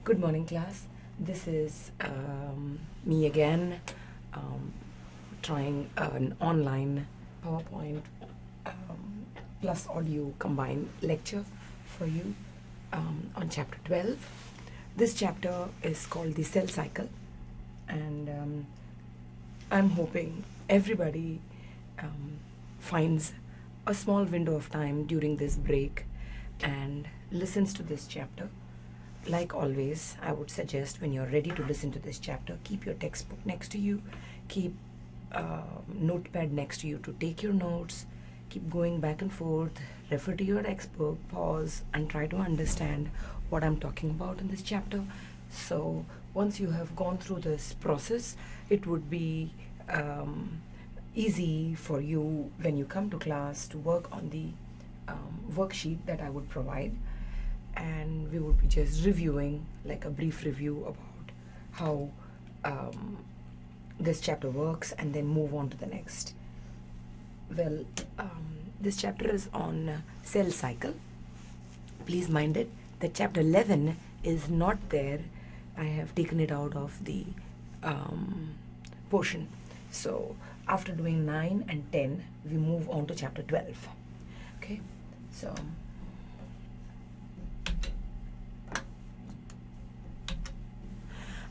Good morning, class. This is me again, trying an online PowerPoint plus audio combined lecture for you on chapter 12. This chapter is called the cell cycle, and I'm hoping everybody finds a small window of time during this break and listens to this chapter. Like always, I would suggest when you're ready to listen to this chapter, keep your textbook next to you, keep a notepad next to you to take your notes, keep going back and forth, refer to your textbook, pause, and try to understand what I'm talking about in this chapter. So once you have gone through this process, it would be easy for you when you come to class to work on the worksheet that I would provide. And we would be just reviewing, like a brief review about how this chapter works, and then move on to the next. Well, this chapter is on cell cycle. Please mind it that chapter 11 is not there. I have taken it out of the portion. So after doing 9 and 10, we move on to chapter 12. Okay, so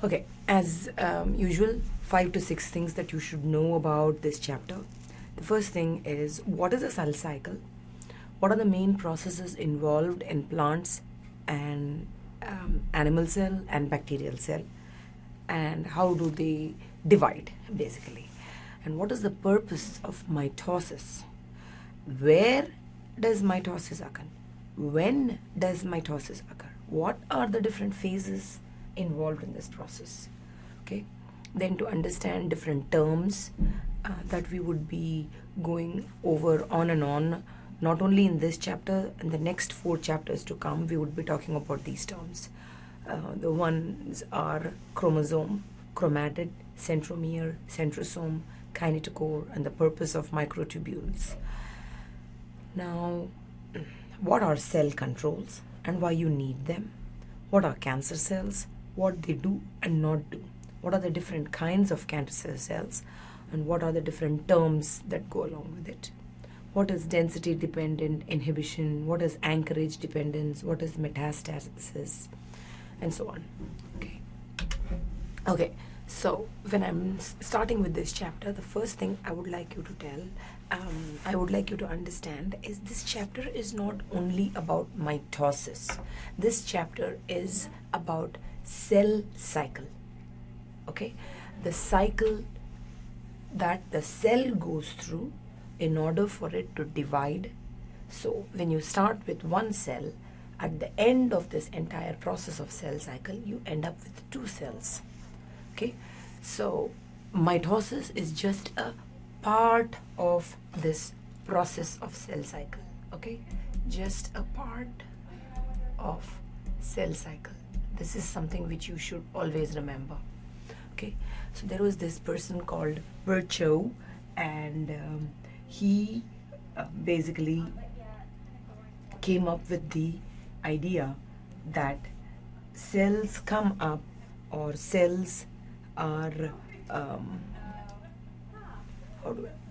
okay, as usual, 5 to 6 things that you should know about this chapter. The first thing is, what is a cell cycle? What are the main processes involved in plants and animal cell and bacterial cell? And how do they divide, basically? And what is the purpose of mitosis? Where does mitosis occur? When does mitosis occur? What are the different phases involved in this process? Okay, then to understand different terms that we would be going over on and on, not only in this chapter, in the next 4 chapters to come, we would be talking about these terms. The ones are chromosome, chromatid, centromere, centrosome, kinetochore, and the purpose of microtubules. Now, what are cell controls and why you need them? What are cancer cells? What they do and not do? What are the different kinds of cancer cells, and what are the different terms that go along with it? What is density dependent inhibition? What is anchorage dependence? What is metastasis? And so on. Okay, so when I'm starting with this chapter, the first thing I would like you to I would like you to understand is this chapter is not only about mitosis. This chapter is about cell cycle. Okay, the cycle that the cell goes through in order for it to divide. So when you start with one cell, at the end of this entire process of cell cycle, you end up with 2 cells. Okay, so mitosis is just a part of this process of cell cycle. Okay, just a part of cell cycle. This is something which you should always remember. Okay, so there was this person called Virchow, and he basically came up with the idea that cells come up, or cells are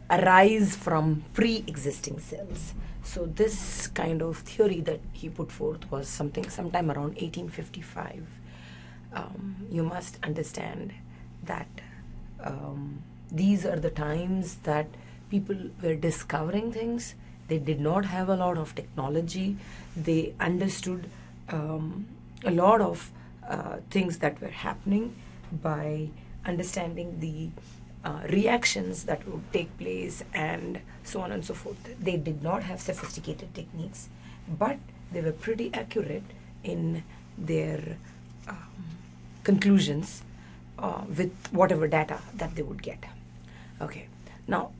arise from pre-existing cells. So this kind of theory that he put forth was sometime around 1855. You must understand that these are the times that people were discovering things. They did not have a lot of technology. They understood a lot of things that were happening by understanding the reactions that would take place, and so on and so forth. They did not have sophisticated techniques, but they were pretty accurate in their conclusions with whatever data that they would get. Okay, now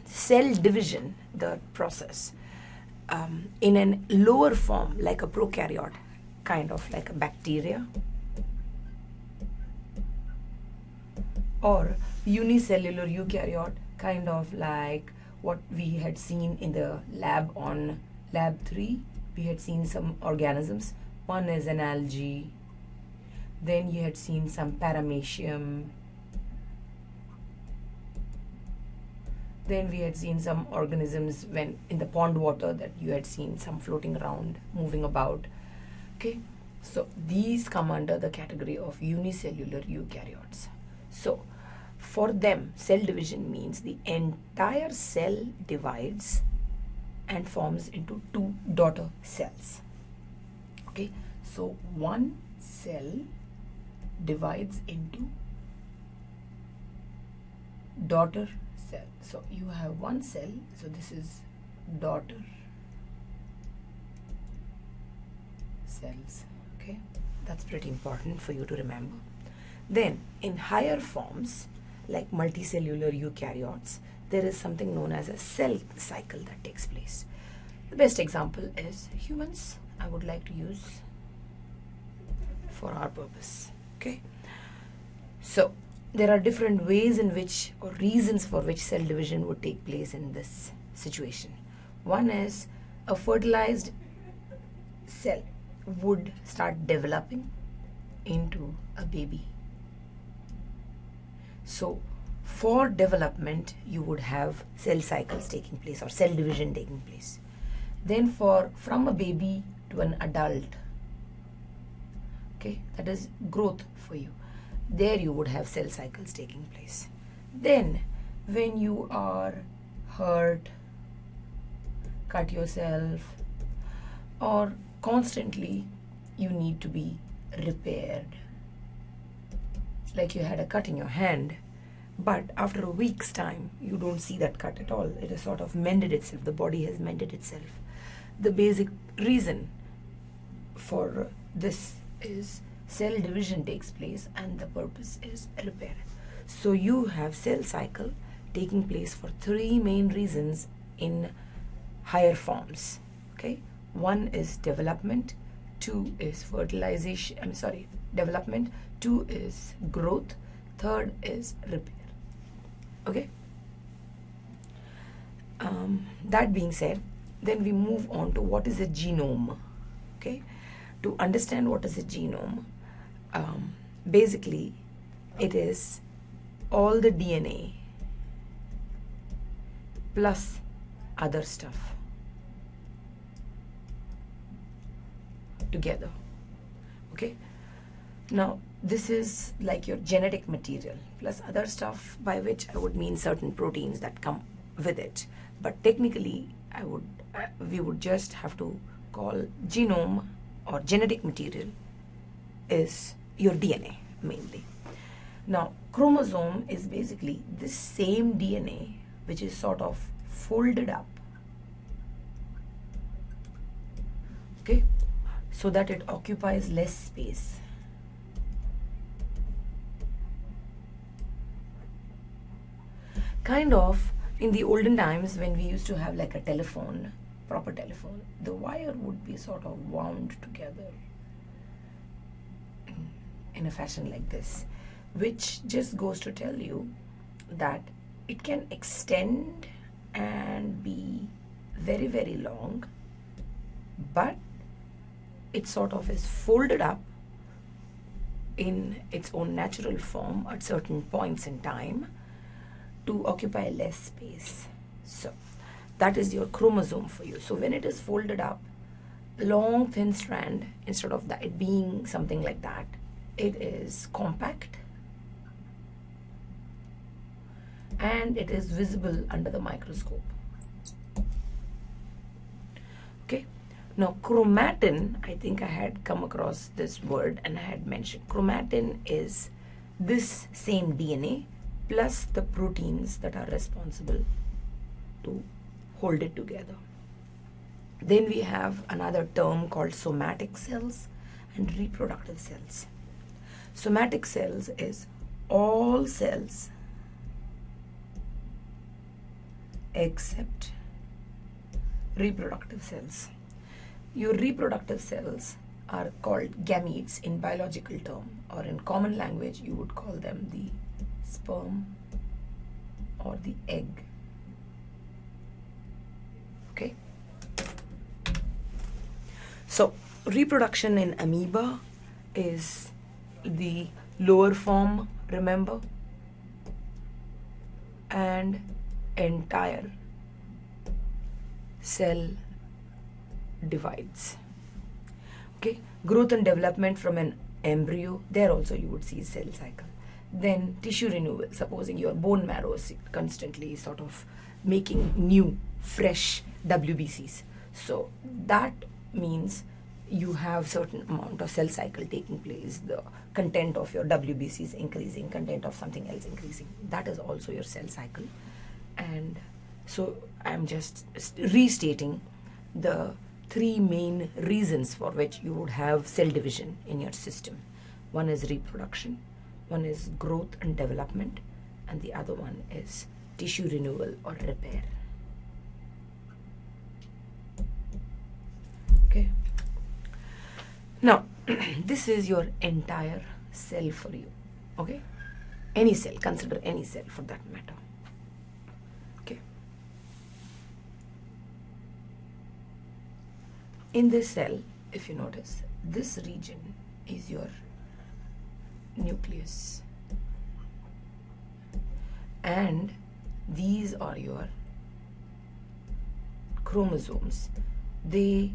cell division, the process, in a lower form, like a prokaryote, kind of like a bacteria, or unicellular eukaryote, kind of like what we had seen in the lab on lab 3. We had seen some organisms. One is an algae, Then you had seen some paramecium. Then we had seen some organisms when in the pond water that you had seen some floating around, moving about. Okay, so these come under the category of unicellular eukaryotes. So for them, cell division means the entire cell divides and forms into two daughter cells. Okay, so one cell divides into daughter cell. So you have one cell, so this is daughter cells. Okay, that's pretty important for you to remember. Then in higher forms like multicellular eukaryotes, there is something known as a cell cycle that takes place. The best example is humans. I would like to use for our purpose. Okay, so there are different ways in which or reasons for which cell division would take place in this situation. One is a fertilized cell would start developing into a baby. So for development you would have cell cycles taking place or cell division taking place. Then from a baby to an adult, okay, that is growth for you. There you would have cell cycles taking place. Then when you are hurt, cut yourself, or constantly you need to be repaired, like you had a cut in your hand, but after a week's time you don't see that cut at all. It has sort of mended itself. The body has mended itself. The basic reason for this is cell division takes place and the purpose is repair. So you have cell cycle taking place for three main reasons in higher forms. Okay, one is development, two is fertilization, development, two is growth, third is repair. Okay, that being said, then we move on to what is a genome. Okay, to understand what is a genome, basically it is all the DNA plus other stuff together. Okay, now this is like your genetic material plus other stuff, by which I would mean certain proteins that come with it, but technically we would just have to call genome or genetic material is your DNA mainly. Now chromosome is basically this same DNA which is sort of folded up, okay, so that it occupies less space. Kind of in the olden times when we used to have like a telephone, proper telephone, the wire would be sort of wound together in a fashion like this, which just goes to tell you that it can extend and be very, very long, but it sort of is folded up in its own natural form at certain points in time to occupy less space. So that is your chromosome for you. So when it is folded up, long thin strand, instead of that it being something like that, it is compact and it is visible under the microscope. Okay, now chromatin, I think I had come across this word and I had mentioned chromatin is this same DNA plus the proteins that are responsible to hold it together. Then we have another term called somatic cells and reproductive cells. Somatic cells is all cells except reproductive cells. Your reproductive cells are called gametes in biological term, or in common language you would call them the sperm or the egg. Okay, so reproduction in amoeba is the lower form, remember, and entire cell divides. Okay, growth and development from an embryo, there also you would see cell cycle. Then tissue renewal, supposing your bone marrow is constantly sort of making new, fresh WBCs. So that means you have certain amount of cell cycle taking place, the content of your WBC is increasing, content of something else increasing. That is also your cell cycle. And so I'm just restating the three main reasons for which you would have cell division in your system. One is reproduction, one is growth and development, and the other one is tissue renewal or repair. Okay. Now, this is your entire cell for you. Okay. Any cell, consider any cell for that matter. Okay. In this cell, if you notice, this region is your nucleus, and these are your chromosomes. They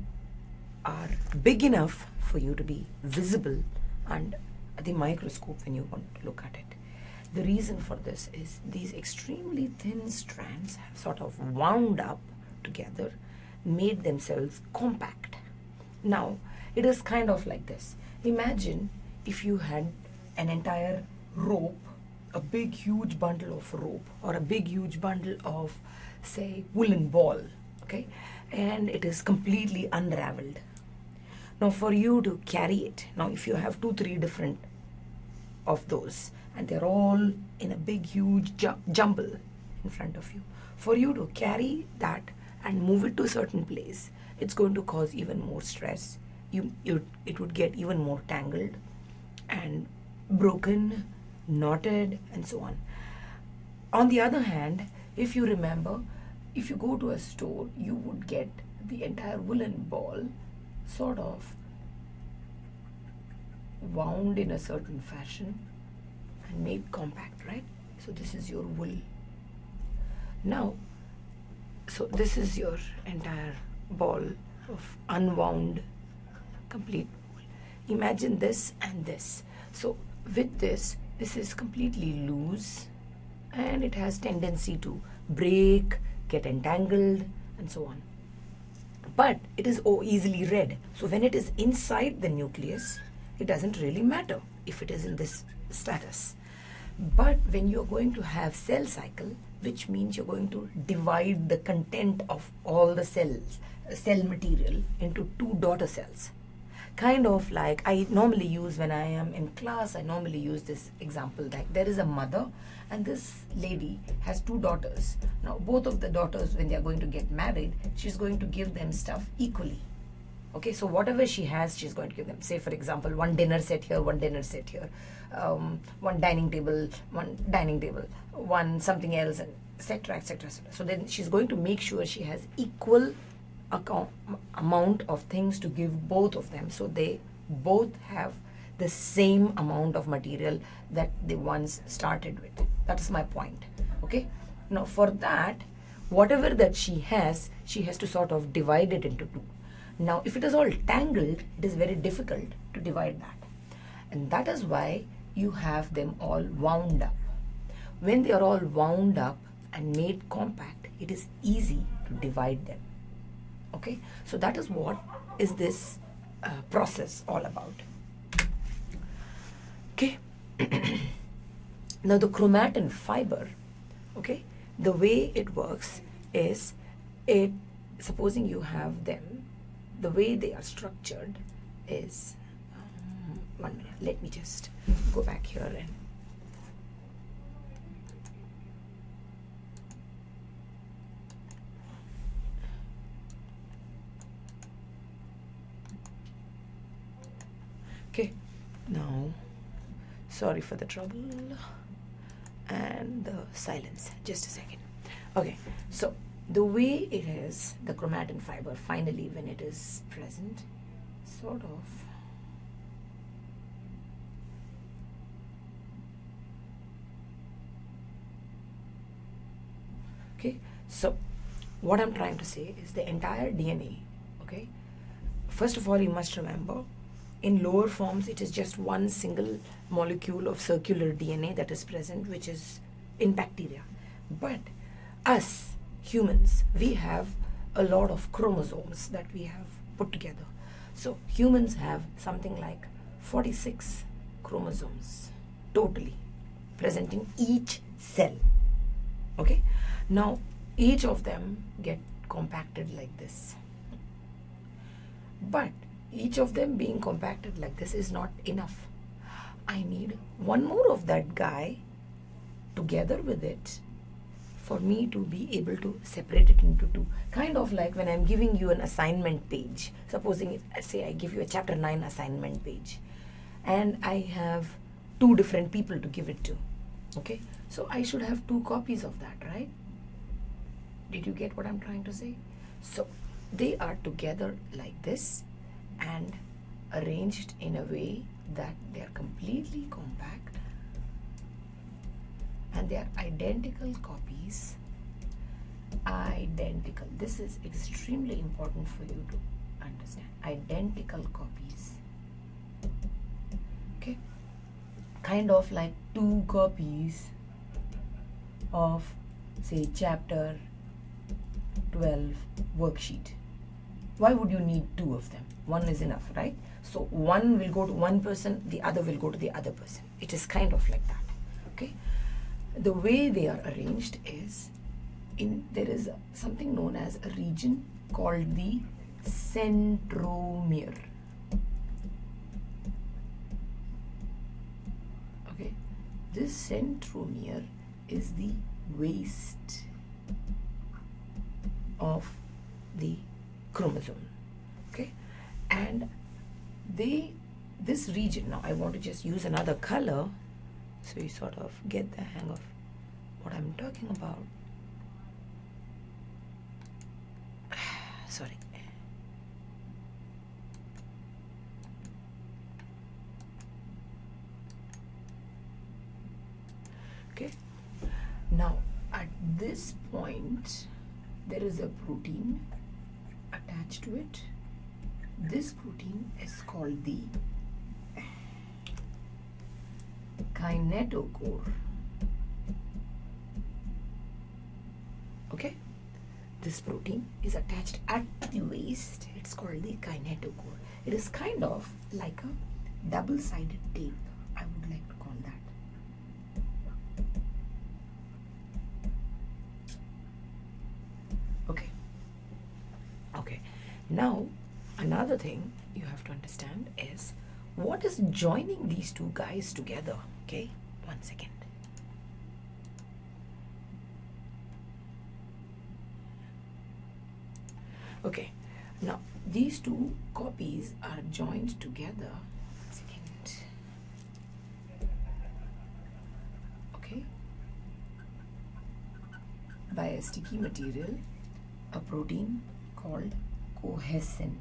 are big enough for you to be visible under the microscope when you want to look at it. The reason for this is these extremely thin strands have sort of wound up together, made themselves compact. Now, it is kind of like this. Imagine if you had an entire rope, a big huge bundle of rope, or a big huge bundle of, say, woolen ball, okay, and it is completely unraveled. Now for you to carry it, now if you have 2-3 different of those and they're all in a big huge jumble in front of you, for you to carry that and move it to a certain place, it's going to cause even more stress. It would get even more tangled and broken, knotted, and so on. On the other hand, if you remember, if you go to a store, you would get the entire woolen ball sort of wound in a certain fashion and made compact, right? So this is your wool. Now, so this is your entire ball of unwound, complete wool. Imagine this and this. So with this is completely loose and it has tendency to break, get entangled, and so on. But it is easily read. So when it is inside the nucleus, it doesn't really matter if it is in this status. But when you're going to have cell cycle, which means you're going to divide the content of all the cells, cell material, into 2 daughter cells. Kind of like I normally use when I am in class, I normally use this example that there is a mother and this lady has 2 daughters. Now both of the daughters, when they are going to get married, she's going to give them stuff equally. Okay, so whatever she has, she's going to give them. Say for example, one dinner set here, one dinner set here, one dining table, one something else, etc., etc., etc. So then she's going to make sure she has equal amount of things to give both of them, so they both have the same amount of material that they once started with. That is my point. Okay, now for that, whatever that she has to sort of divide it into 2. Now if it is all tangled, it is very difficult to divide that, and that is why you have them all wound up. When they are all wound up and made compact, it is easy to divide them. Okay, so that is what is this process all about. Okay. Now the chromatin fiber, okay, the way it works is, supposing you have them, the way they are structured is, 1 minute, let me just go back here and okay, now sorry for the trouble and the silence, just a second. Okay, so the way it is, the chromatin fiber, finally when it is present, sort of Okay, so what I'm trying to say is the entire DNA, okay, first of all, you must remember in lower forms it is just one single molecule of circular DNA that is present, which is in bacteria. But us humans, we have a lot of chromosomes that we have put together. So humans have something like 46 chromosomes totally present in each cell. Okay, now each of them get compacted like this, but each of them being compacted like this is not enough. I need one more of that guy together with it for me to be able to separate it into two. Kind of like when I'm giving you an assignment page. Supposing, say I give you a chapter 9 assignment page and I have two different people to give it to. Okay, so I should have two copies of that, right? Did you get what I'm trying to say? So they are together like this and arranged in a way that they are completely compact and they are identical copies. Identical. This is extremely important for you to understand. Identical copies. Okay, kind of like two copies of, say, chapter 12 worksheet. Why would you need two of them? One is enough, right? So one will go to one person, the other will go to the other person. It is kind of like that. Okay, the way they are arranged is there is something known as a region called the centromere. Okay, this centromere is the waist of the chromosome. Okay, and this region, now I want to just use another color so you sort of get the hang of what I'm talking about. Sorry. Okay, now at this point there is a protein attached to it. This protein is called the kinetochore. Okay, this protein is attached at the waist. It's called the kinetochore. It is kind of like a double-sided tape, I would like to call that. Okay. Okay, now another thing you have to understand is what is joining these two guys together. Okay, one second. Okay, now these two copies are joined together. One second. Okay, by a sticky material, a protein called cohesin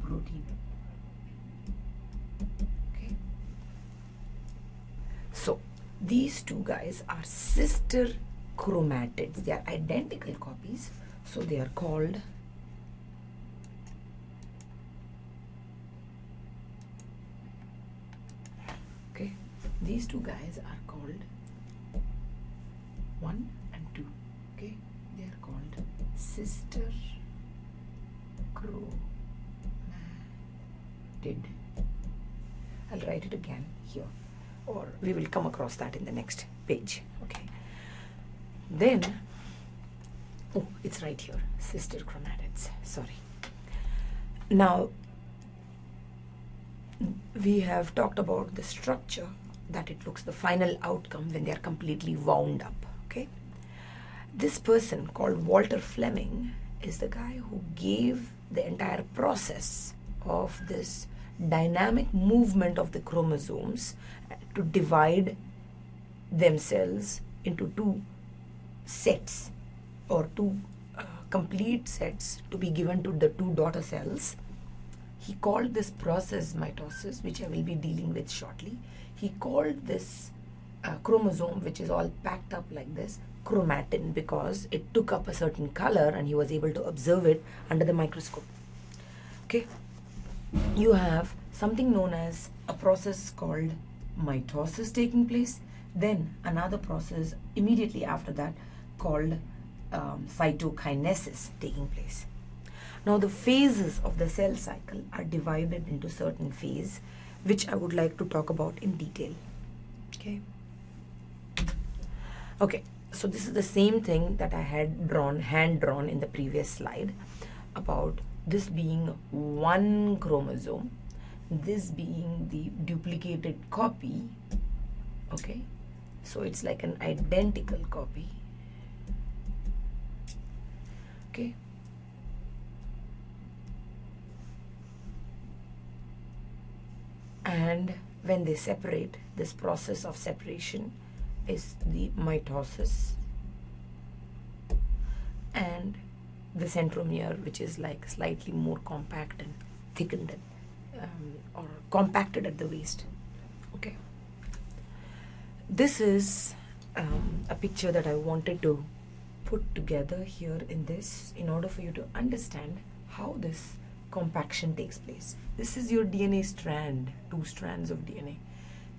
protein. Okay, so these two guys are sister chromatids. They are identical copies, so they are called these two guys are called 1 and 2. Okay, they are called sister chromatid. I'll write it again here, or we will come across that in the next page. Okay, then oh, it's right here, sister chromatids. Sorry. Now we have talked about the structure, that it looks the final outcome when they are completely wound up. Okay, this person called Walter Fleming is the guy who gave the entire process of this dynamic movement of the chromosomes to divide themselves into two sets, or two complete sets to be given to the two daughter cells. He called this process mitosis, which I will be dealing with shortly. He called this chromosome which is all packed up like this, chromatin, because it took up a certain color and he was able to observe it under the microscope. Okay, you have something known as a process called mitosis taking place, then another process immediately after that called cytokinesis taking place. Now the phases of the cell cycle are divided into certain phases which I would like to talk about in detail. Okay, so this is the same thing that I had hand drawn in the previous slide, about this being one chromosome, this being the duplicated copy. Okay, so it's like an identical copy. Okay, and when they separate, this process of separation is the mitosis, and the centromere, which is like slightly more compact and thickened or compacted at the waist. Okay, this is a picture that I wanted to put together here in this, in order for you to understand how this compaction takes place. This is your DNA strand, 2 strands of DNA,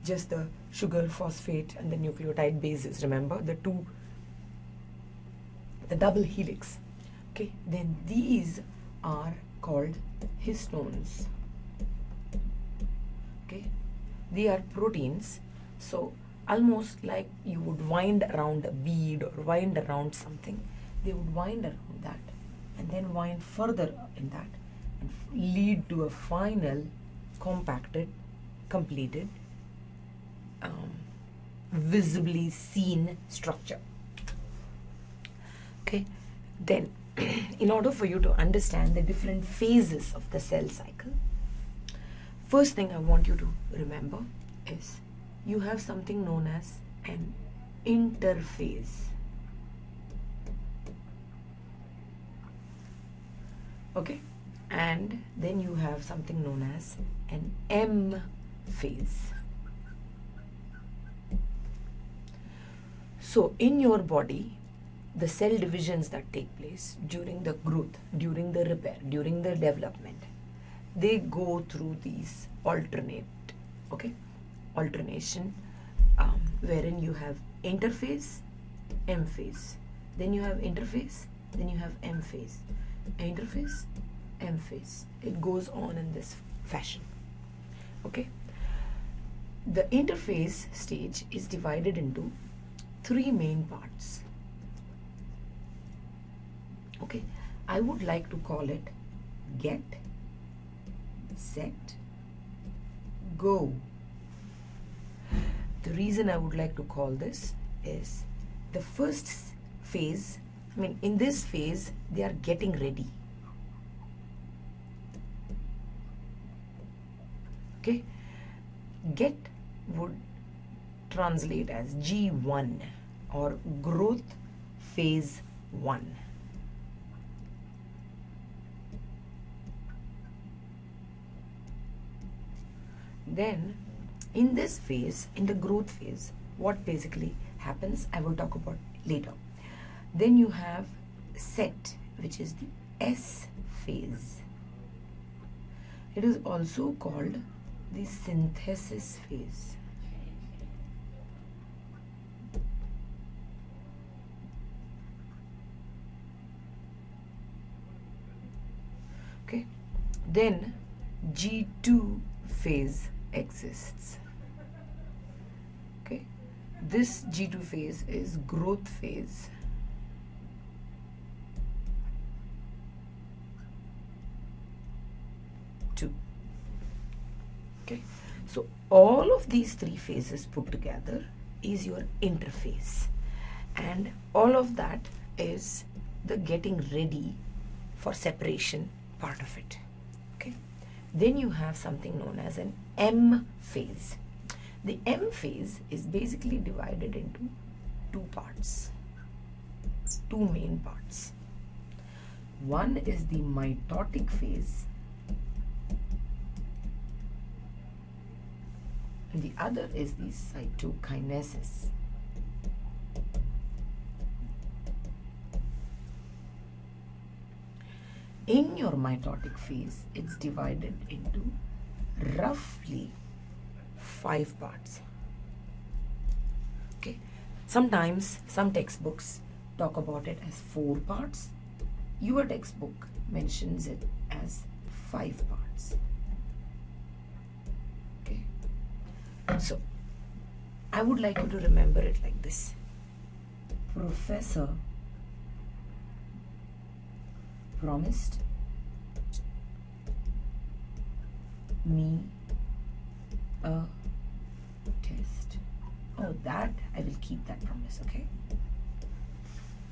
just the sugar, phosphate and the nucleotide bases. Remember the double helix. Okay, then these are called histones. Okay, they are proteins, so almost like you would wind around a bead or wind around something, they would wind around that and then wind further in that and lead to a final compacted, completed, visibly seen structure. Okay, then in order for you to understand the different phases of the cell cycle, first thing I want you to remember is you have something known as an interphase. Okay, and then you have something known as an M phase. So in your body, the cell divisions that take place during the growth, during the repair, during the development, they go through these alternation, wherein you have interphase, M phase, then you have interphase, then you have M phase, interphase, M phase. It goes on in this fashion. Okay, the interphase stage is divided into 3 main parts. Okay, I would like to call it get, set, go. The reason I would like to call this is the first phase, in this phase they are getting ready. Okay, get would translate as G1 or growth phase 1. Then in this phase, in the growth phase, what basically happens, I will talk about later. Then you have set, which is the S phase. It is also called the synthesis phase. Okay, then G2 phase exists. Okay, this G2 phase is growth phase. Okay, so all of these 3 phases put together is your interphase, and all of that is the getting ready for separation part of it. Okay, then you have something known as an M phase. The M phase is basically divided into 2 parts, 2 main parts. One is the mitotic phase and the other is the cytokinesis. In your mitotic phase, it's divided into roughly 5 parts. Okay, sometimes some textbooks talk about it as 4 parts. Your textbook mentions it as 5 parts. Okay, so I would like you to remember it like this. Professor promised me a test. Oh, that I will keep that promise, okay?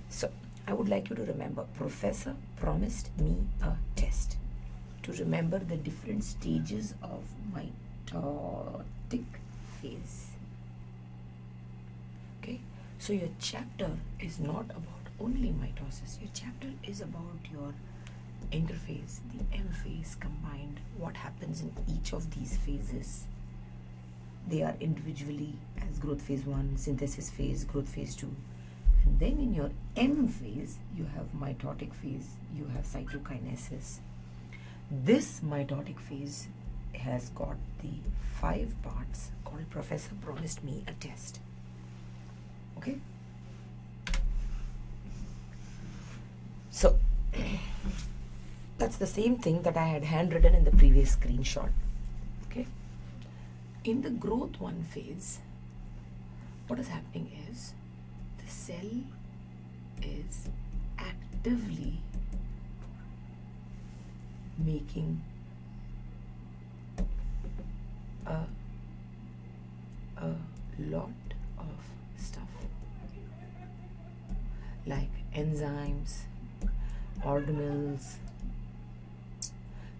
So I would like you to remember, Professor promised me a test. To remember the different stages of mitotic phase. Okay, so your chapter is not about only mitosis. Your chapter is about your interphase, the M phase combined, what happens in each of these phases. They are individually as growth phase 1, synthesis phase, growth phase 2. And then in your M phase, you have mitotic phase, you have cytokinesis. This mitotic phase has got the 5 parts called Professor promised me a test. Okay? So, that's the same thing that I had handwritten in the previous screenshot. Okay? In the growth 1 phase, what is happening is the cell is actively making a lot of stuff like enzymes, organelles,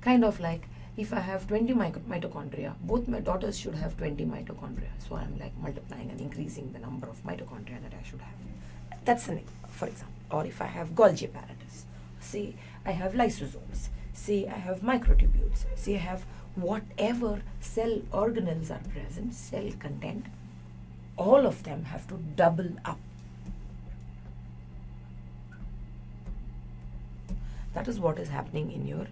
kind of like if I have 20 mitochondria, both my daughters should have 20 mitochondria. So I'm like multiplying and increasing the number of mitochondria that I should have. That's an, for example. Or if I have Golgi apparatus, say I have lysosomes, say I have microtubules, say I have whatever cell organelles are present, cell content, all of them have to double up. That is what is happening in your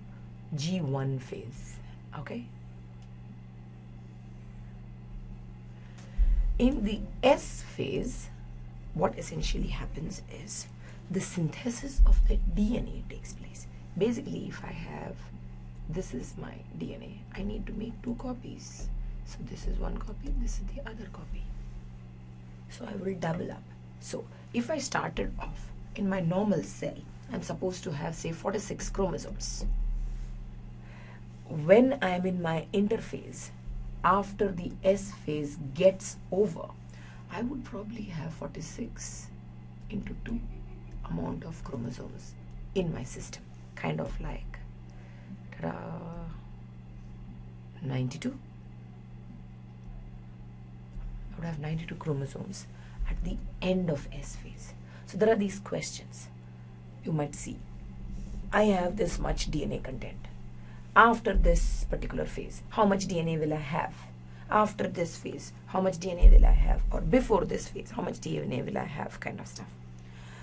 G1 phase. Okay? In the S phase, what essentially happens is the synthesis of the DNA takes place. Basically, if I have, this is my DNA, I need to make 2 copies. So this is 1 copy, this is the other copy. So I will double up. So if I started off in my normal cell, I'm supposed to have, say, 46 chromosomes. When I am in my interphase, after the S phase gets over, I would probably have 46 into 2 amount of chromosomes in my system. Kind of like 92. I would have 92 chromosomes at the end of S phase. So there are these questions. You might see, I have this much DNA content. After this particular phase, how much DNA will I have? After this phase, how much DNA will I have? Or before this phase, how much DNA will I have? Kind of stuff.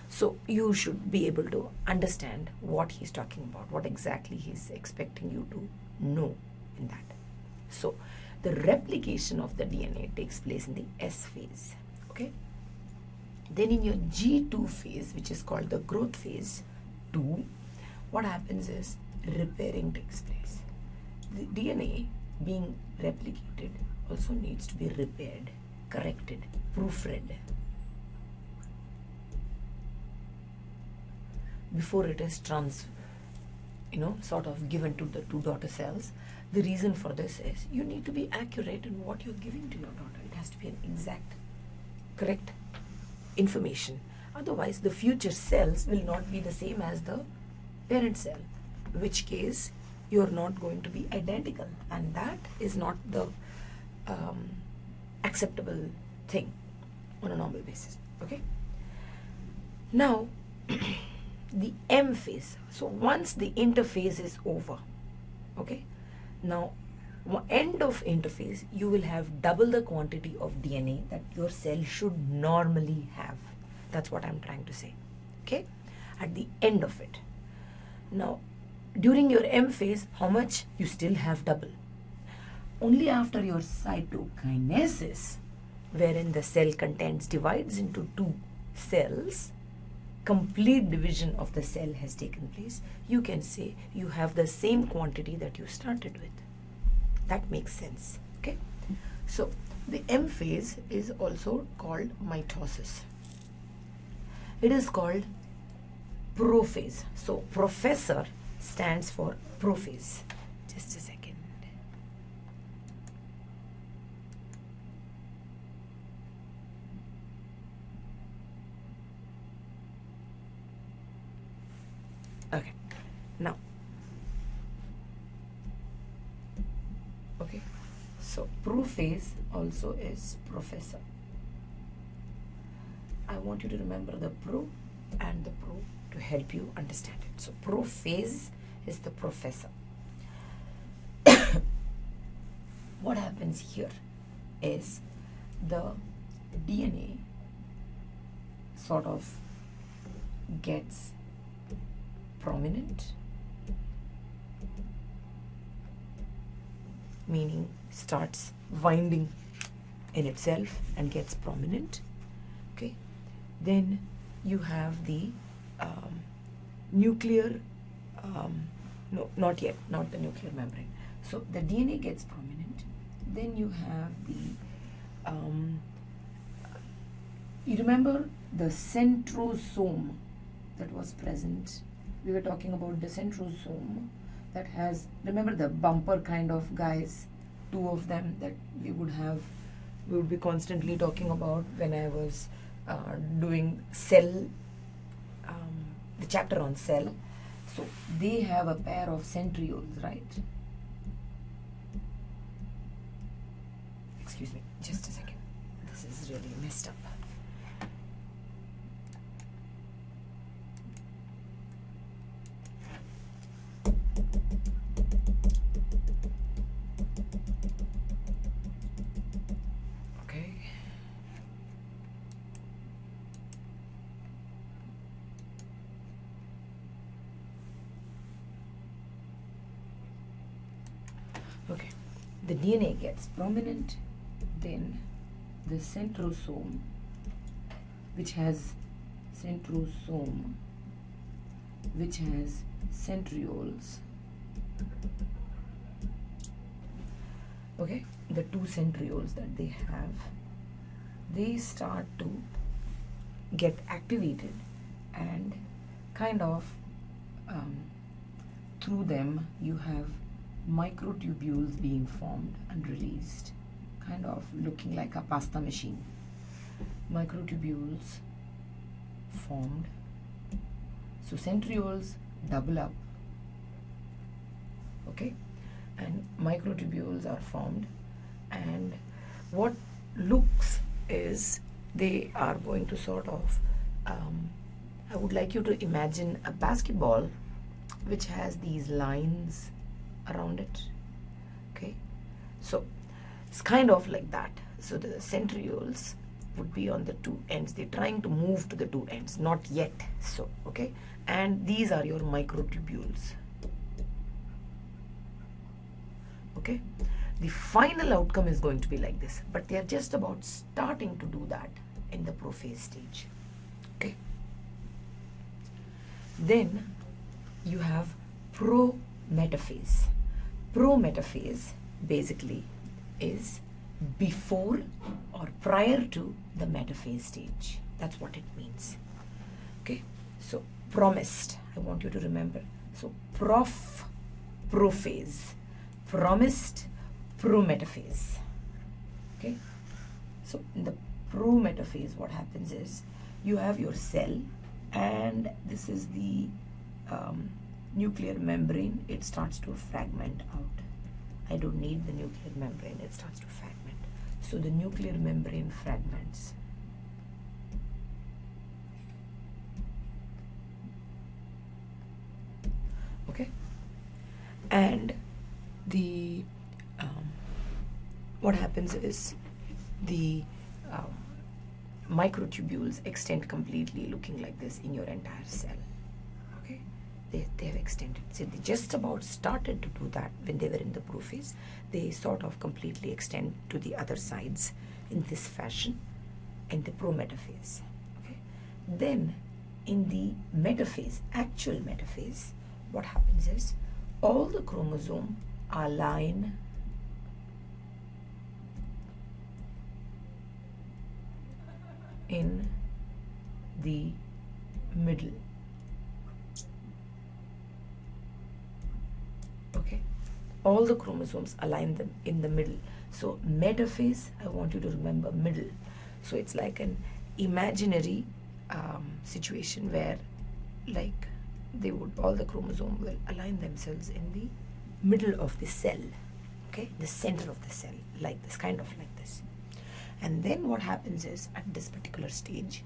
So you should be able to understand what he's talking about, what exactly he's expecting you to know in that. So the replication of the DNA takes place in the S phase. Okay? Then in your G2 phase, which is called the growth phase 2, what happens is repairing takes place. The DNA being replicated also needs to be repaired, corrected, proofread before it is sort of given to the 2 daughter cells. The reason for this is you need to be accurate in what you're giving to your daughter. It has to be an exact, correct information. Otherwise, the future cells will not be the same as the parent cell, in which case you're not going to be identical, and that is not the acceptable thing on a normal basis. Okay? Now, the M phase. So once the interphase is over, okay, now end of interphase, you will have double the quantity of DNA that your cell should normally have. That's what I'm trying to say. Okay? At the end of it. Now, during your M phase, how much? You still have double. Only after your cytokinesis, wherein the cell contents divides into two cells, complete division of the cell has taken place, you can say you have the same quantity that you started with. That makes sense. Okay? So, the M phase is also called mitosis. It is called prophase. So, professor stands for prophase. Just a second. Okay. Now, okay. So, prophase also is professor. I want you to remember the pro and the pro to help you understand it. So, prophase is the professor. What happens here is the DNA sort of gets prominent, meaning starts winding in itself and gets prominent. Okay, then you have the nuclear, no, not yet, not the nuclear membrane. So the DNA gets prominent, then you have the, you remember the centrosome that was present. We were talking about the centrosome that has, remember the bumper kind of guys, two of them that we would be constantly talking about when I was doing cell, the chapter on cell. So they have a pair of centrioles, right? Excuse me, just a second. This is really messed up. Okay, the DNA gets prominent, then the centrosome, which has centrioles, okay, the two centrioles that they have, they start to get activated and kind of through them you have microtubules being formed and released, kind of looking like a pasta machine. Microtubules formed. So centrioles double up, okay, and microtubules are formed, and what looks is they are going to sort of, I would like you to imagine a basketball which has these lines around it. Okay, so it's kind of like that. So the centrioles would be on the two ends. They're trying to move to the two ends, not yet. So okay, and these are your microtubules. Okay, the final outcome is going to be like this, but they are just about starting to do that in the prophase stage. Okay, then you have prometaphase. Prometaphase basically is before or prior to the metaphase stage. That's what it means. Okay, so promised, I want you to remember. So prophase, promised, prometaphase. Okay, so in the prometaphase, what happens is you have your cell, and this is the nuclear membrane. It starts to fragment out. I don't need the nuclear membrane, it starts to fragment. So the nuclear membrane fragments. Okay, and the what happens is the microtubules extend completely, looking like this in your entire cell. Okay, they have extended. So they just about started to do that when they were in the prophase. They sort of completely extend to the other sides in this fashion in the pro-metaphase. Okay, then in the metaphase, actual metaphase, what happens is all the chromosomes align in the middle. Okay, all the chromosomes align them in the middle. So metaphase, I want you to remember middle. So it's like an imaginary situation where, like, they would, all the chromosomes will align themselves in the middle of the cell. Okay, the center of the cell, like this, kind of like this. And then what happens is, at this particular stage,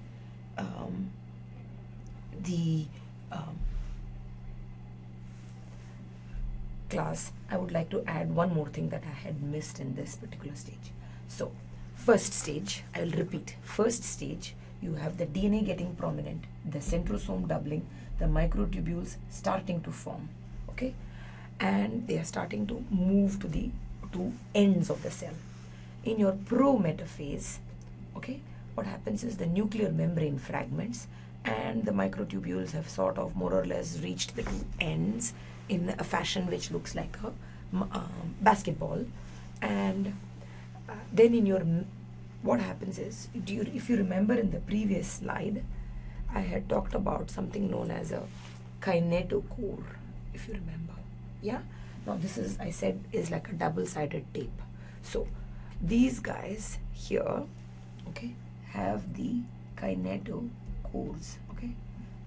class, I would like to add one more thing that I had missed in this particular stage. So first stage, I will repeat. First stage, you have the DNA getting prominent, the centrosome doubling, the microtubules starting to form. Okay, and they are starting to move to the two ends of the cell. In your pro-metaphase, okay, what happens is the nuclear membrane fragments and the microtubules have sort of more or less reached the two ends in a fashion which looks like a basketball. And then in your, what happens is, if you remember in the previous slide, I had talked about something known as a kinetochore, if you remember. Yeah, now this is, I said, is like a double-sided tape. So these guys here, okay, have the kinetochores. Okay,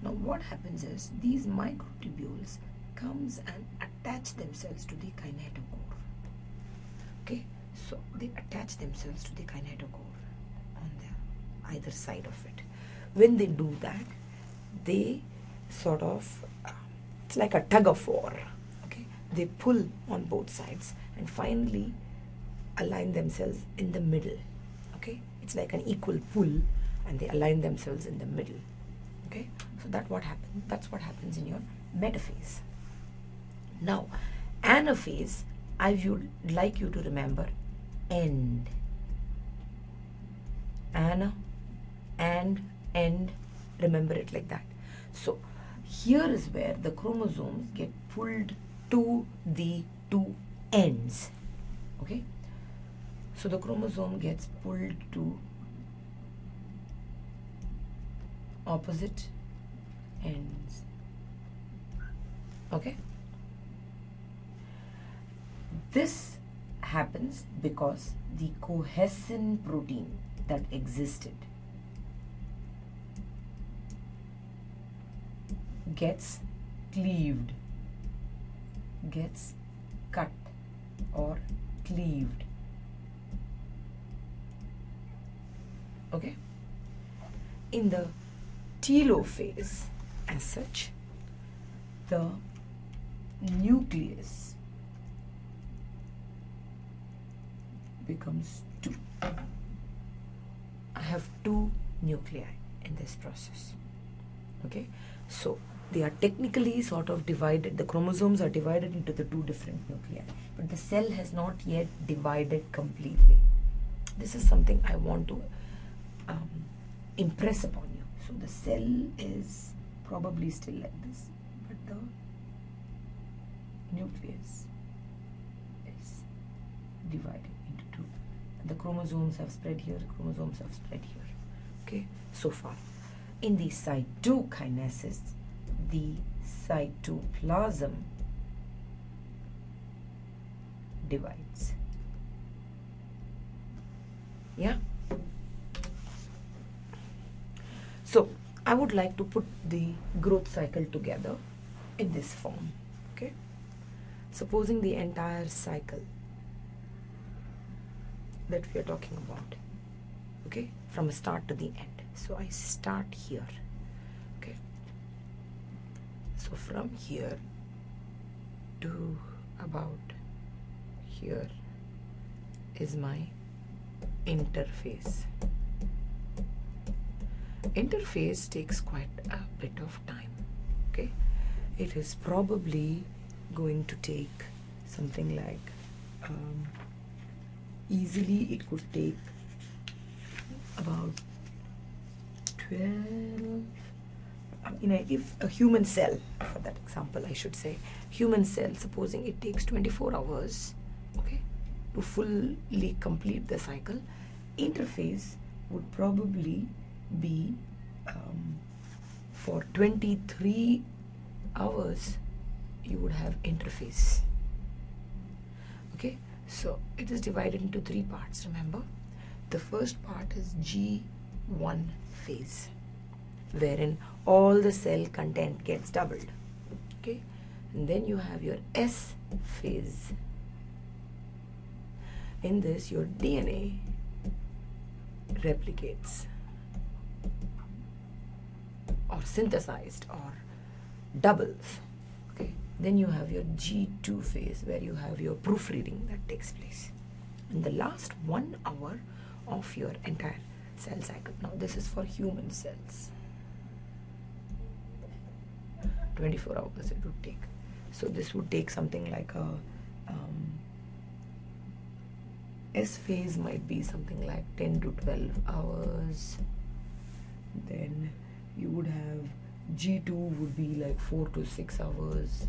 now what happens is these microtubules comes and attach themselves to the kinetochore. Okay, so they attach themselves to the kinetochore on the either side of it. When they do that, they sort of, it's like a tug of war. Okay, they pull on both sides and finally align themselves in the middle. Okay, it's like an equal pull and they align themselves in the middle. Okay, so that's what happens in your metaphase. Now anaphase, I would like you to remember end. Ana and end, remember it like that. So here is where the chromosomes get pulled to the two ends. Okay, so the chromosome gets pulled to opposite ends. Okay, this happens because the cohesin protein that existed gets cleaved, gets cut or cleaved. Okay, in the telophase as such, the nucleus becomes two. I have two nuclei in this process. Okay, so they are technically sort of divided, the chromosomes are divided into the two different nuclei, but the cell has not yet divided completely. This is something I want to impress upon you. So the cell is probably still like this, but the nucleus is divided into two. The chromosomes have spread here, chromosomes have spread here. Okay, so far. In the cytokinesis, the cytoplasm divides. Yeah. So I would like to put the growth cycle together in this form. Okay, supposing the entire cycle that we are talking about, okay, from start to the end. So I start here. Okay, so from here to about here is my interphase. Interphase takes quite a bit of time. Okay, it is probably going to take something like easily it could take about 12. If a human cell, for that example, I should say, human cell, supposing it takes 24 hours, okay, to fully complete the cycle, interphase would probably be for 23 hours you would have interphase. Okay, so it is divided into 3 parts, remember. The first part is G1 phase, wherein all the cell content gets doubled. Okay, and then you have your S phase. In this, your DNA replicates or synthesized or doubles. Okay, then you have your G2 phase, where you have your proofreading that takes place in the last 1 hour of your entire cell cycle. Now this is for human cells. 24 hours it would take. So this would take something like a S phase might be something like 10 to 12 hours. Then you would have G2 would be like 4 to 6 hours.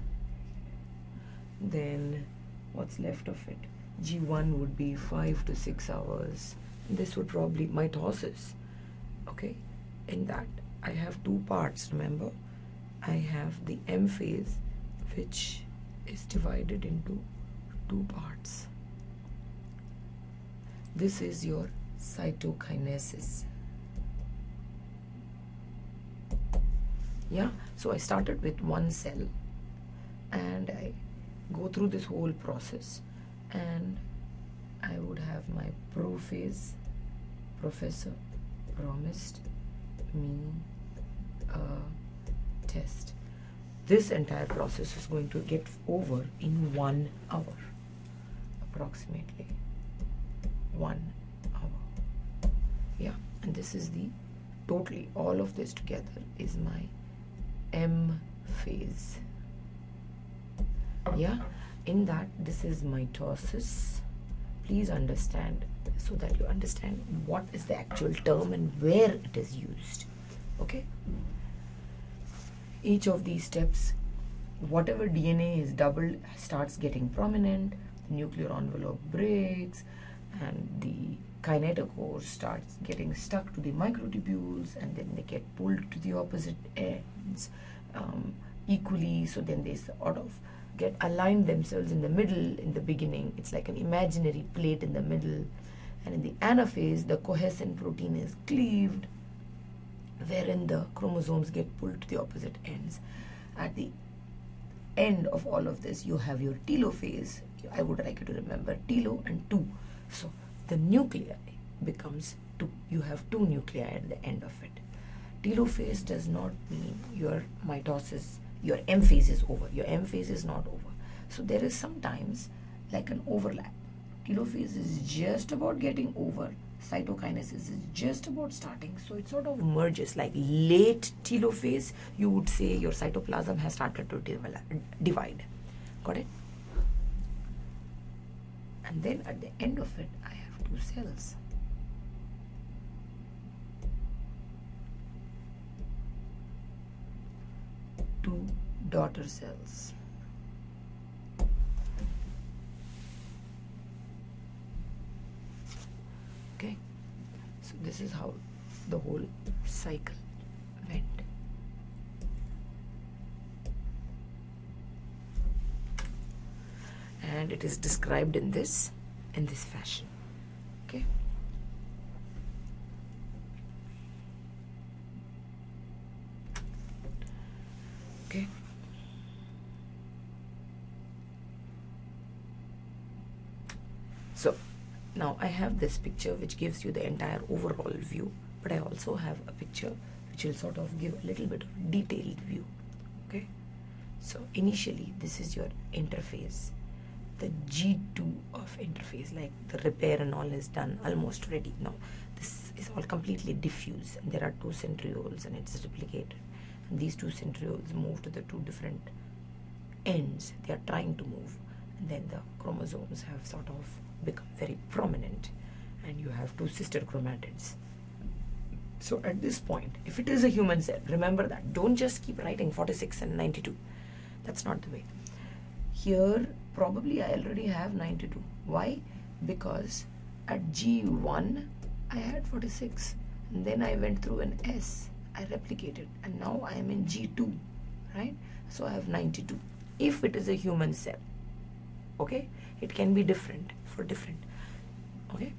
Then what's left of it? G1 would be 5 to 6 hours. This would probably mitosis. Okay, in that I have 2 parts, remember. I have the M phase, which is divided into 2 parts. This is your cytokinesis. Yeah, so I started with 1 cell and I go through this whole process, and I would have my prophase. Professor promised me a test. This entire process is going to get over in 1 hour, approximately 1 hour. Yeah, and this is the totally, all of this together is my M phase. Yeah, in that this is mitosis. Please understand, so that you understand what is the actual term and where it is used. Okay, each of these steps, whatever DNA is doubled starts getting prominent, the nuclear envelope breaks, and the kinetochore starts getting stuck to the microtubules, and then they get pulled to the opposite ends equally. So then they sort of get aligned themselves in the middle. In the beginning, it's like an imaginary plate in the middle, and in the anaphase, the cohescent protein is cleaved, wherein the chromosomes get pulled to the opposite ends. At the end of all of this, you have your telophase. I would like you to remember telo and 2. So the nuclei becomes 2. You have 2 nuclei at the end of it. Telophase does not mean your mitosis, your M phase is over. Your M phase is not over. So there is sometimes like an overlap. Telophase is just about getting over. Cytokinesis is just about starting. So it sort of merges. Like late telophase, you would say your cytoplasm has started to divide. Got it? And then at the end of it, I have 2 cells. Two daughter cells. Okay, so this is how the whole cycle went. And it is described in this fashion. Okay. Okay. So now I have this picture which gives you the entire overall view, but I also have a picture which will sort of give a little bit of detailed view. Okay, so initially this is your interphase, the G2 of of interphase, like the repair and all is done, almost ready. Now this is all completely diffuse, and there are two centrioles and it's replicated, and these two centrioles move to the two different ends they are trying to move, and then the chromosomes have sort of become very prominent, and you have two sister chromatids. So at this point, if it is a human cell, remember that, don't just keep writing 46 and 92. That's not the way. Here probably I already have 92. Why? Because at G1 I had 46, and then I went through an S, I replicated, and now I am in G2, right? So I have 92. If it is a human cell, okay, it can be different for different, okay.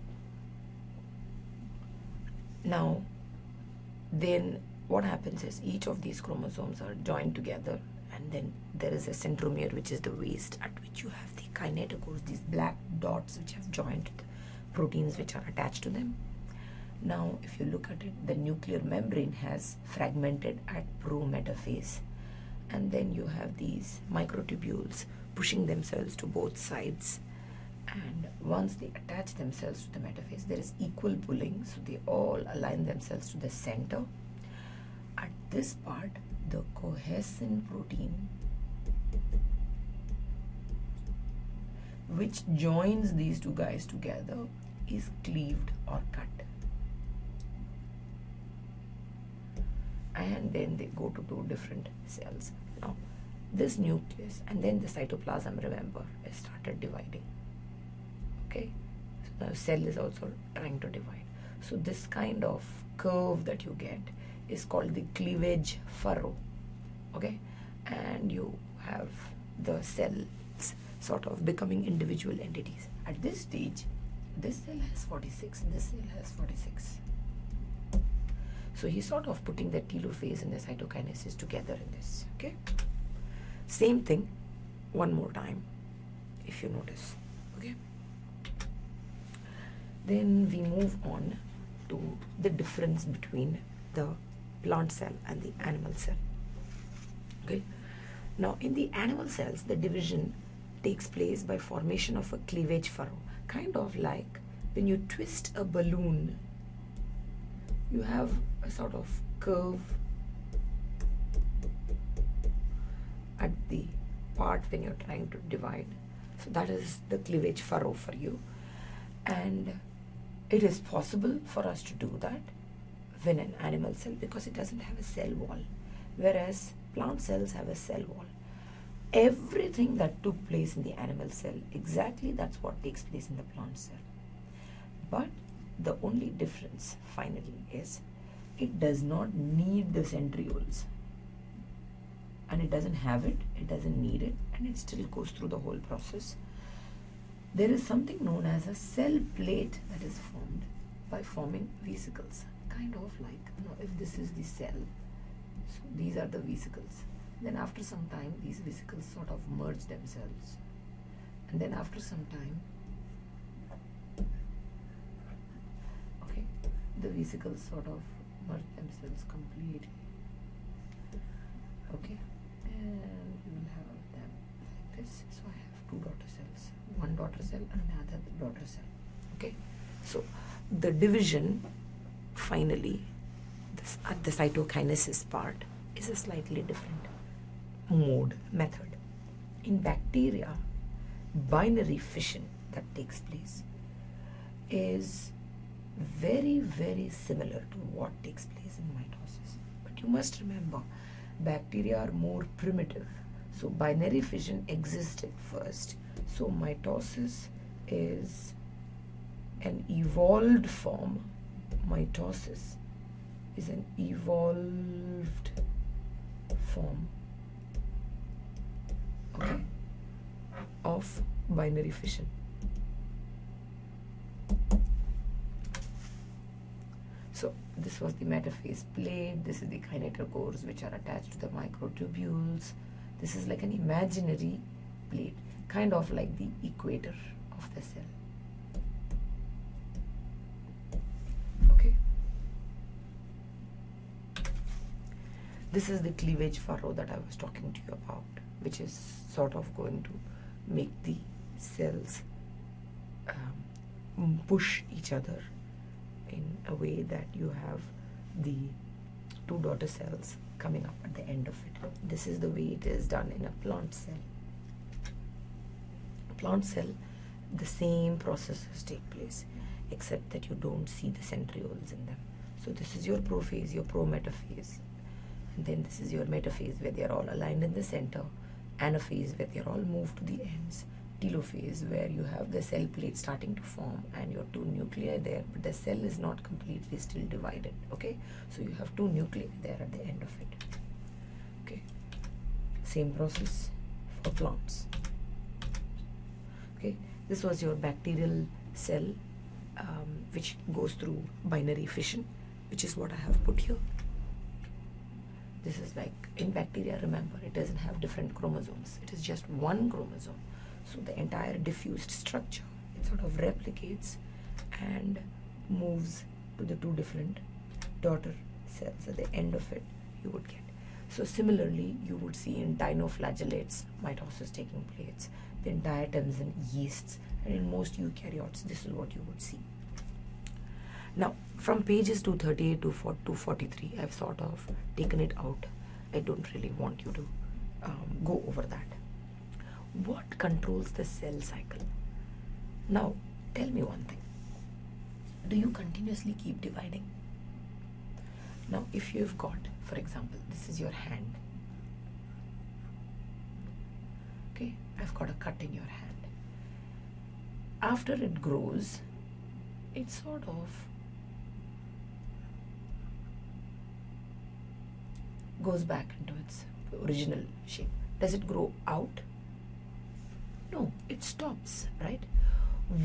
Now then what happens is each of these chromosomes are joined together, and then there is a centromere, which is the waist, at which you have the kinetochores, these black dots which have joined the proteins which are attached to them. Now if you look at it, the nuclear membrane has fragmented at pro-metaphase, and then you have these microtubules pushing themselves to both sides, and once they attach themselves to the metaphase, there is equal pulling, so they all align themselves to the center. At this part, the cohesin protein, which joins these two guys together, is cleaved or cut, and then they go to two different cells. Now this nucleus and then the cytoplasm, remember, is started dividing, okay. So the cell is also trying to divide. So this kind of curve that you get is called the cleavage furrow, okay, and you have the cells sort of becoming individual entities. At this stage, this cell has 46, this cell has 46. So he's sort of putting the telophase and the cytokinesis together in this, okay. Same thing one more time, if you notice, okay. Then we move on to the difference between the plant cell and the animal cell, okay. Now in the animal cells, the division takes place by formation of a cleavage furrow, kind of like when you twist a balloon, you have a sort of curve at the part when you're trying to divide. So that is the cleavage furrow for you, and it is possible for us to do that when an animal cell, because it doesn't have a cell wall, whereas plant cells have a cell wall. Everything that took place in the animal cell, exactly that's what takes place in the plant cell. But the only difference finally is it does not need the centrioles, and it doesn't have it, it doesn't need it, and it still goes through the whole process. There is something known as a cell plate that is formed by forming vesicles, kind of like, you know, if this is the cell, so these are the vesicles. Then after some time, these vesicles sort of merge themselves, and then after some time, okay, the vesicles sort of merge themselves completely, okay, and we will have them like this. So I have two daughter cells, one daughter cell and another daughter cell, okay. So the division finally at the cytokinesis part is a slightly different method. In bacteria, binary fission that takes place is very, very similar to what takes place in mitosis. But you must remember, bacteria are more primitive, so binary fission existed first. So mitosis is an evolved form. Mitosis is an evolved form, okay, of binary fission. So this was the metaphase plate, this is the kinetochores which are attached to the microtubules. This is like an imaginary plate, kind of like the equator of the cell. Okay. This is the cleavage furrow that I was talking to you about, which is sort of going to make the cells push each other in a way that you have the two daughter cells coming up at the end of it. This is the way it is done in a plant cell. Plant cell, the same processes take place, except that you don't see the centrioles in them. So this is your prophase, your prometaphase, and then this is your metaphase where they are all aligned in the center, anaphase where they are all moved to the ends, telophase where you have the cell plate starting to form and your two nuclei there, but the cell is not completely still divided. Okay, so you have two nuclei there at the end of it. Okay, same process for plants. Okay, this was your bacterial cell, which goes through binary fission, which is what I have put here. This is like in bacteria, remember, it doesn't have different chromosomes, it is just one chromosome. So the entire diffused structure, it sort of replicates and moves to the two different daughter cells at the end of it you would get. So similarly, you would see in dinoflagellates mitosis taking place, then diatoms and yeasts, and in most eukaryotes, this is what you would see. Now, from pages 238 to 243, I've sort of taken it out. I don't really want you to go over that. What controls the cell cycle? Now, tell me one thing. Do you continuously keep dividing? Now, if you've got, for example, this is your hand. Okay, I've got a cut in your hand. After it grows, it sort of goes back into its original shape. Does it grow out? No, it stops, right?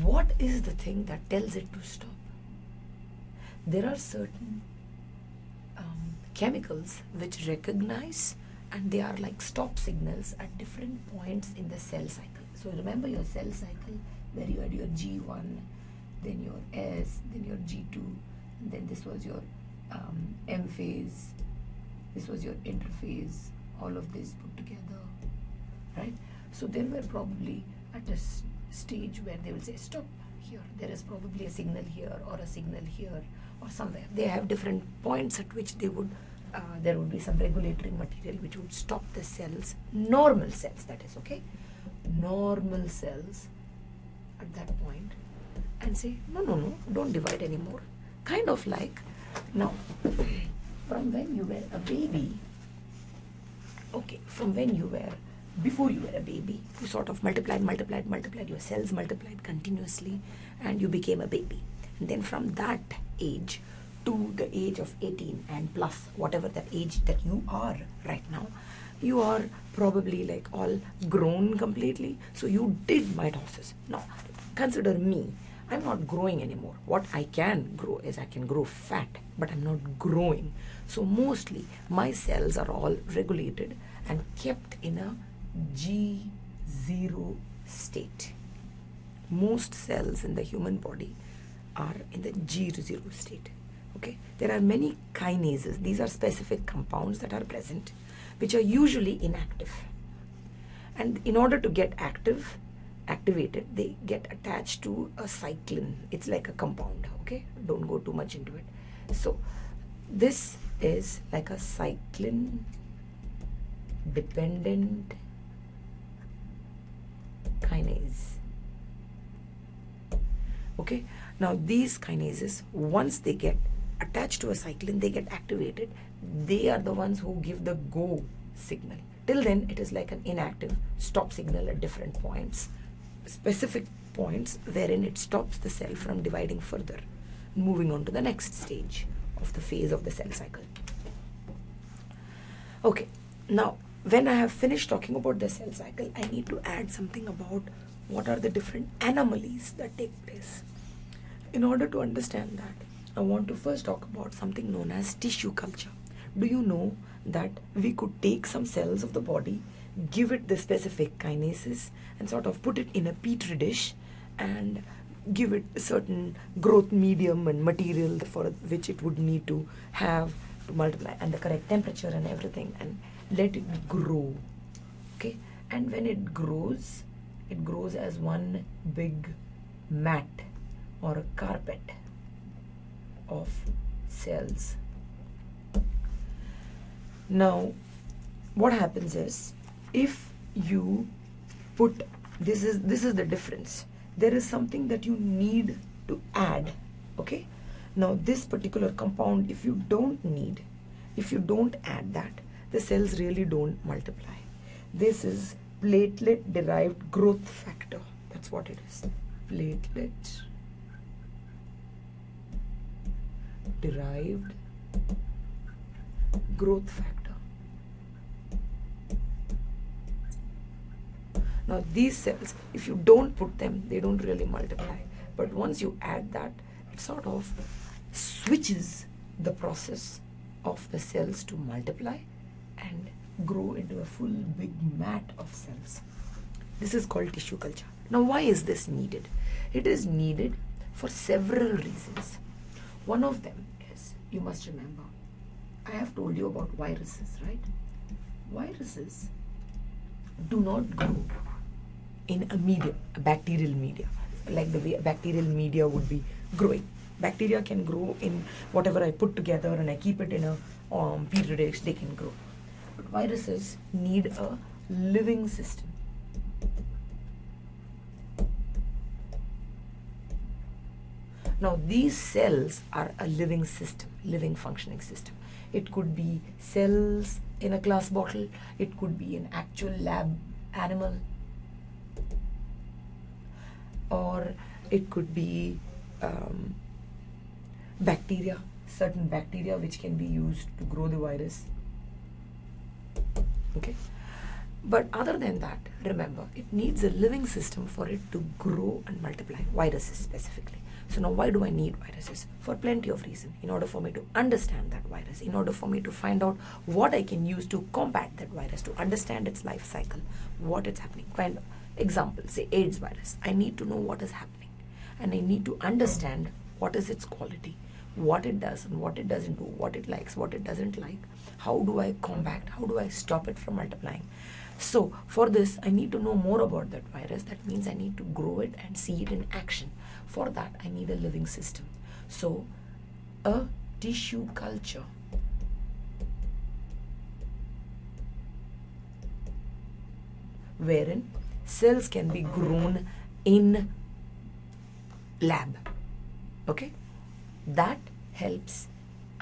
What is the thing that tells it to stop? There are certain chemicals which recognize, and they are like stop signals at different points in the cell cycle. So remember your cell cycle where you had your G1, then your S, then your G2, and then this was your M phase, this was your interphase, all of this put together, right? So they were probably at a stage where they will say stop here. There is probably a signal here or a signal here or somewhere. They have different points at which they would there would be some regulatory material which would stop the cells, normal cells that is, okay? Normal cells at that point and say no, don't divide anymore. Kind of like, now from when you were a baby, okay, from when you were, before you were a baby, you sort of multiplied, your cells multiplied continuously and you became a baby. And then from that age to the age of 18 and plus, whatever that age that you are right now, you are probably like all grown completely. So you did mitosis. Now, consider me. I'm not growing anymore. What I can grow is I can grow fat, but I'm not growing. So mostly my cells are all regulated and kept in a G0 state. Most cells in the human body are in the G0 state. Okay, there are many kinases. These are specific compounds that are present, which are usually inactive. And in order to get activated, they get attached to a cyclin. It's like a compound. Okay, don't go too much into it. So this is like a cyclin dependent kinase. Okay, now these kinases, once they get attached to a cyclin, they get activated. They are the ones who give the go signal. Till then, it is like an inactive stop signal at different points, specific points wherein it stops the cell from dividing further, moving on to the next stage of the phase of the cell cycle. Okay, now when I have finished talking about the cell cycle, I need to add something about what are the different anomalies that take place. In order to understand that, I want to first talk about something known as tissue culture. Do you know that we could take some cells of the body, give it the specific kinases, and sort of put it in a petri dish and give it a certain growth medium and material for which it would need to have to multiply, and the correct temperature and everything, and let it grow. Okay, and when it grows as one big mat or a carpet of cells. Now what happens is, if you put this is the difference. There is something that you need to add. Okay, now this particular compound, if you don't add that, the cells really don't multiply. This is platelet derived growth factor. That's what it is. Platelet derived growth factor. Now these cells, if you don't put them, they don't really multiply. But once you add that, it sort of switches the process of the cells to multiply and grow into a full big mat of cells. This is called tissue culture. Now why is this needed? It is needed for several reasons. One of them is, you must remember, I have told you about viruses, right? Viruses do not grow in a medium, a bacterial media, like the way a bacterial media would be growing. Bacteria can grow in whatever I put together and I keep it in a petri dish, they can grow. But viruses need a living system. Now these cells are a living system, living functioning system. It could be cells in a glass bottle, it could be an actual lab animal, or it could be bacteria, certain bacteria which can be used to grow the virus. Okay, but other than that, remember, it needs a living system for it to grow and multiply, viruses specifically. So now why do I need viruses? For plenty of reasons. In order for me to understand that virus, in order for me to find out what I can use to combat that virus, to understand its life cycle, what is happening. Kind of example, say AIDS virus. I need to know what is happening, and I need to understand what is its quality, what it does and what it doesn't do, what it likes, what it doesn't like. How do I combat? How do I stop it from multiplying? So for this, I need to know more about that virus. That means I need to grow it and see it in action. For that, I need a living system. So a tissue culture wherein cells can be grown in lab. Okay, that helps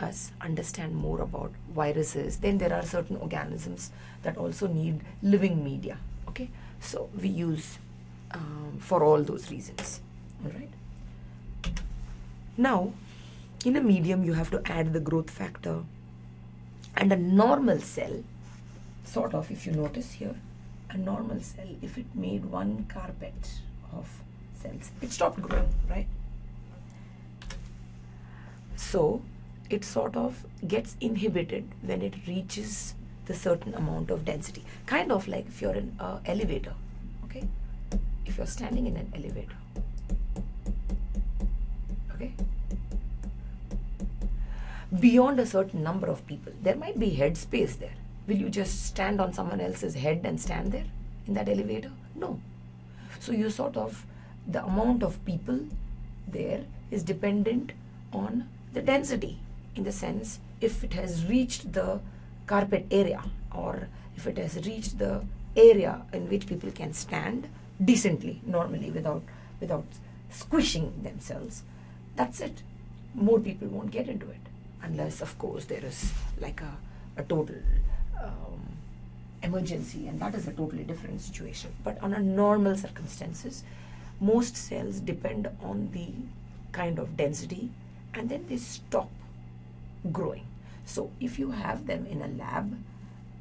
us understand more about viruses. Then there are certain organisms that also need living media. Okay, so we use for all those reasons. All right. Now, in a medium, you have to add the growth factor, and a normal cell, sort of, if you notice here, a normal cell, if it made one carpet of cells, it stopped growing, right? So it sort of gets inhibited when it reaches the certain amount of density. Kind of like if you're in an elevator, okay? If you're standing in an elevator, okay? Beyond a certain number of people, there might be head space there. Will you just stand on someone else's head and stand there in that elevator? No. So you sort of, the amount of people there is dependent on the density, in the sense, if it has reached the carpet area, or if it has reached the area in which people can stand decently, normally, without squishing themselves, that's it. More people won't get into it, unless of course there is like a total emergency, and that is a totally different situation. But on a normal circumstances, most cells depend on the kind of density, and then they stop growing. So if you have them in a lab,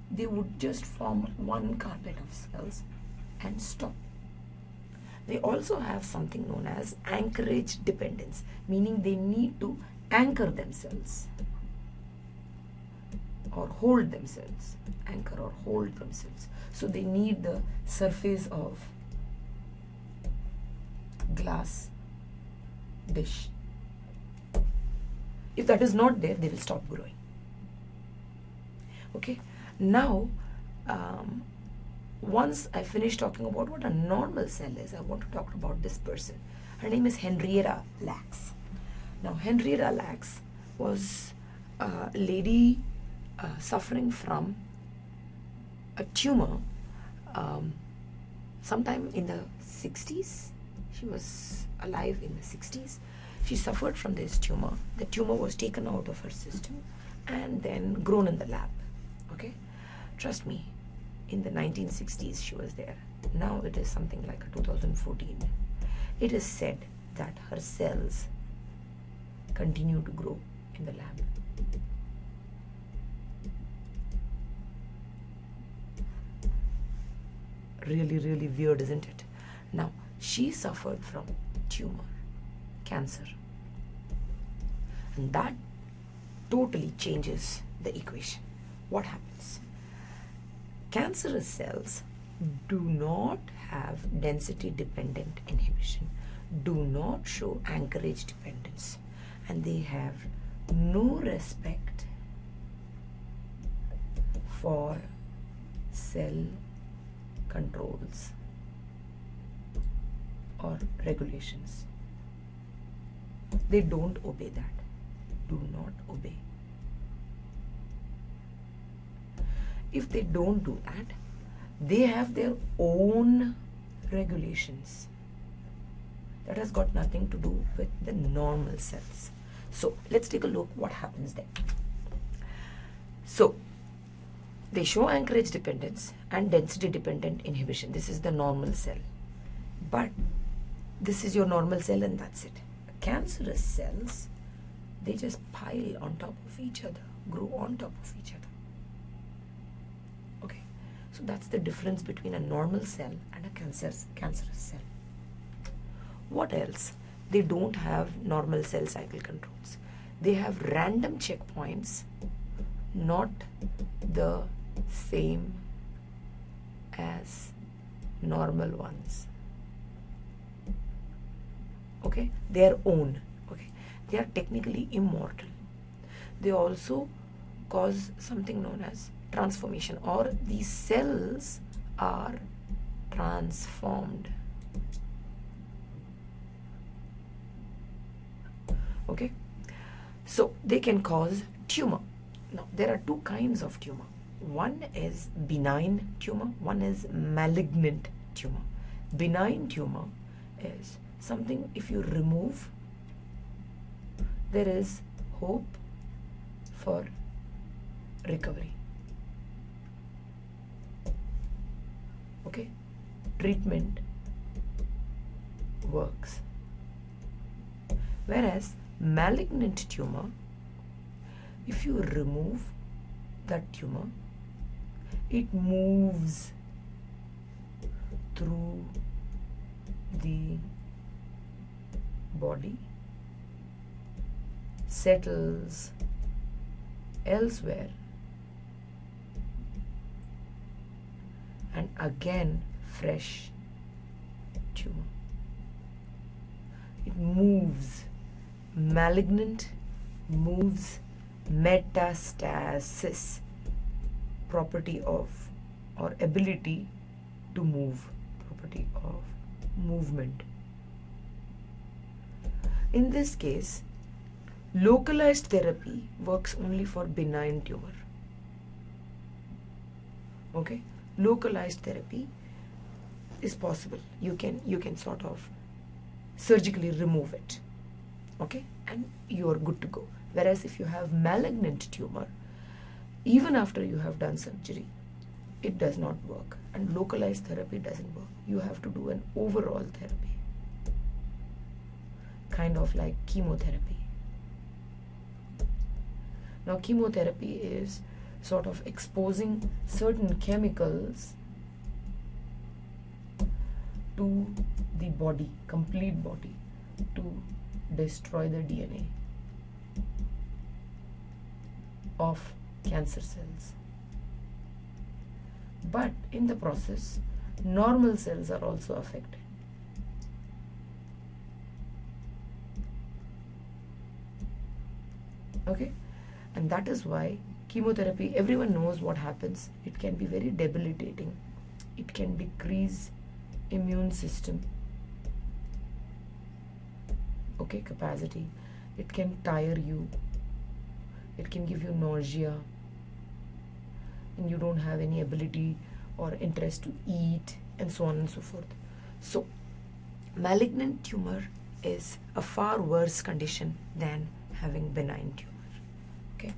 they would just form one carpet of cells and stop. They also have something known as anchorage dependence, meaning they need to anchor themselves or hold themselves, anchor or hold themselves. So they need the surface of glass dish. If that is not there, they will stop growing. Okay, now once I finish talking about what a normal cell is, I want to talk about this person. Her name is Henrietta Lacks. Now, Henrietta Lacks was a lady suffering from a tumor sometime in the 60s. She was alive in the 60s. She suffered from this tumor. The tumor was taken out of her system and then grown in the lab. Okay, trust me, in the 1960s she was there. Now it is something like a 2014. It is said that her cells continue to grow in the lab. Really, really weird, isn't it? Now, she suffered from tumor, cancer, and that totally changes the equation. What happens? Cancerous cells do not have density dependent inhibition, do not show anchorage dependence, and they have no respect for cell controls or regulations. They don't obey that. Do not obey. If they don't do that, they have their own regulations. That has got nothing to do with the normal cells. So let's take a look what happens there. So they show anchorage dependence and density dependent inhibition. This is the normal cell. But this is your normal cell and that's it. Cancerous cells, they just pile on top of each other, grow on top of each other. Okay, so that's the difference between a normal cell and a cancerous cell. What else? They don't have normal cell cycle controls. They have random checkpoints, not the same as normal ones. Okay, their own. Okay, they are technically immortal. They also cause something known as transformation, or these cells are transformed. Okay, so they can cause tumor. Now there are two kinds of tumor. One is benign tumor, one is malignant tumor. Benign tumor is something, if you remove, there is hope for recovery. Okay, treatment works. Whereas malignant tumor, if you remove that tumor, it moves through the body, settles elsewhere, and again fresh tumor. It moves. Malignant moves. Metastasis, property of or ability to move, property of movement. In this case, localized therapy works only for benign tumor. Okay, localized therapy is possible. You can sort of surgically remove it. Okay, and you are good to go. Whereas if you have malignant tumor, even after you have done surgery, it does not work, and localized therapy doesn't work. You have to do an overall therapy, kind of like chemotherapy. Now chemotherapy is sort of exposing certain chemicals to the body, complete body, to destroy the DNA of cancer cells. But in the process, normal cells are also affected. Okay, and that is why chemotherapy, everyone knows what happens. It can be very debilitating. It can decrease immune system. okay, capacity. It can tire you, it can give you nausea, and you don't have any ability or interest to eat, and so on and so forth. So malignant tumor is a far worse condition than having benign tumor. Okay,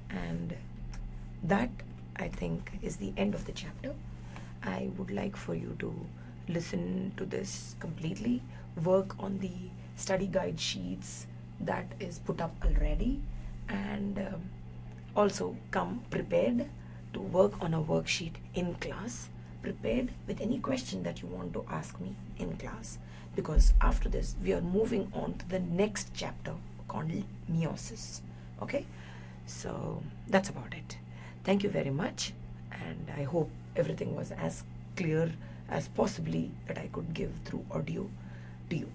and that, I think, is the end of the chapter. I would like for you to listen to this completely, work on the study guide sheets that is put up already, and also come prepared to work on a worksheet in class, prepared with any question that you want to ask me in class, because after this we are moving on to the next chapter called meiosis. Okay, so that's about it. Thank you very much, and I hope everything was as clear as possibly that I could give through audio to you.